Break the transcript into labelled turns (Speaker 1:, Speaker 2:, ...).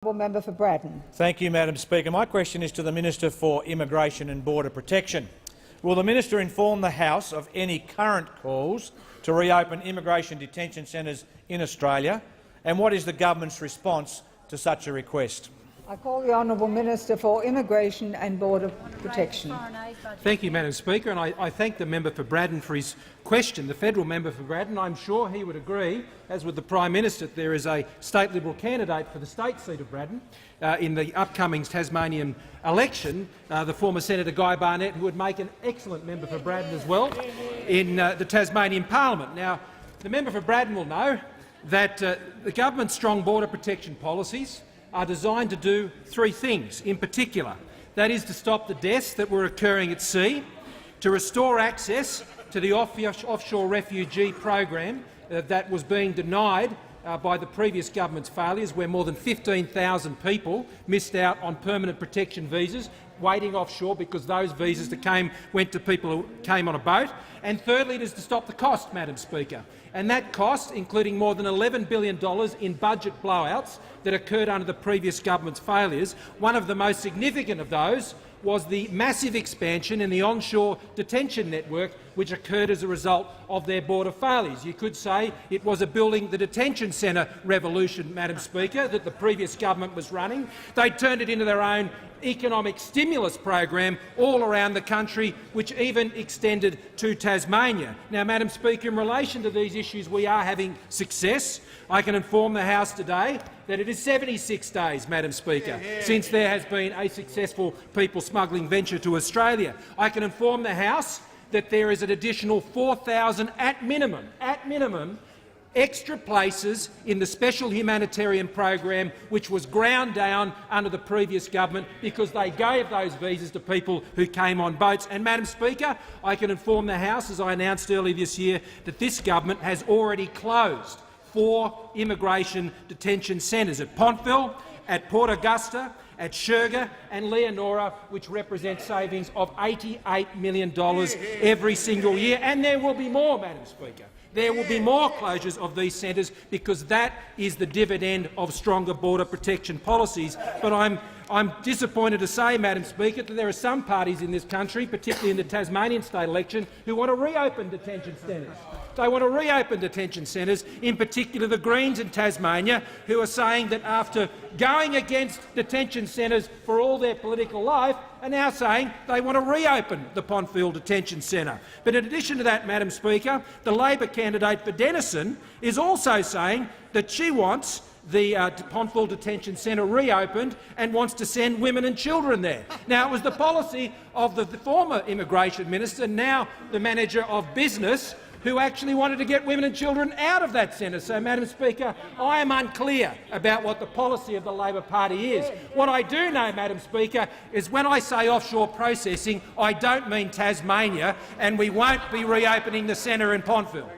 Speaker 1: Member for Braddon.
Speaker 2: Thank you, Madam Speaker. My question is to the Minister for Immigration and Border Protection. Will the minister inform the House of any current calls to reopen immigration detention centres in Australia, and what is the government's response to such a request?
Speaker 1: I call the Honourable Minister for Immigration and Border Protection.
Speaker 3: Thank you, Madam Speaker, and I thank the member for Braddon for his question. The federal member for Braddon, I'm sure he would agree, as would the Prime Minister, that there is a state Liberal candidate for the state seat of Braddon in the upcoming Tasmanian election, the former Senator Guy Barnett, who would make an excellent member for Braddon as well in the Tasmanian Parliament. Now, the member for Braddon will know that the government's strong border protection policies are designed to do three things in particular. That is to stop the deaths that were occurring at sea, to restore access to the offshore refugee program that was being denied by the previous government's failures, where more than 15,000 people missed out on permanent protection visas waiting offshore because those visas that went to people who came on a boat. And thirdly, it is to stop the cost, Madam Speaker. And that cost, including more than $11 billion in budget blowouts that occurred under the previous government's failures, one of the most significant of those was the massive expansion in the onshore detention network which occurred as a result of their border failures. You could say it was a building the detention centre revolution, Madam Speaker, that the previous government was running. They turned it into their own economic stimulus program all around the country, which even extended to Tasmania. Now, Madam Speaker, in relation to these issues we are having success. I can inform the House today that it is 76 days, Madam Speaker, since there has been a successful people smuggling venture to Australia. I can inform the House that there is an additional 4,000 at minimum, extra places in the special humanitarian program which was ground down under the previous government because they gave those visas to people who came on boats. And, Madam Speaker, I can inform the House, as I announced earlier this year, that this government has already closed 4 immigration detention centres at Pontville, at Port Augusta, at Sherga and Leonora, which represent savings of $88 million every single year. And there will be more, Madam Speaker. There will be more closures of these centres because that is the dividend of stronger border protection policies. But I'm disappointed to say, Madam Speaker, that there are some parties in this country, particularly in the Tasmanian state election, who want to reopen detention centres. They want to reopen detention centres, in particular the Greens in Tasmania, who are saying that after going against detention centres for all their political life, are now saying they want to reopen the Pontville Detention Centre. But in addition to that, Madam Speaker, the Labor candidate for Denison is also saying that she wants the Pontville Detention Centre reopened and wants to send women and children there. Now, it was the policy of the former Immigration Minister, now the Manager of Business, who actually wanted to get women and children out of that centre. So, Madam Speaker, I am unclear about what the policy of the Labor Party is. What I do know, Madam Speaker, is when I say offshore processing, I don't mean Tasmania, and we won't be reopening the centre in Pontville.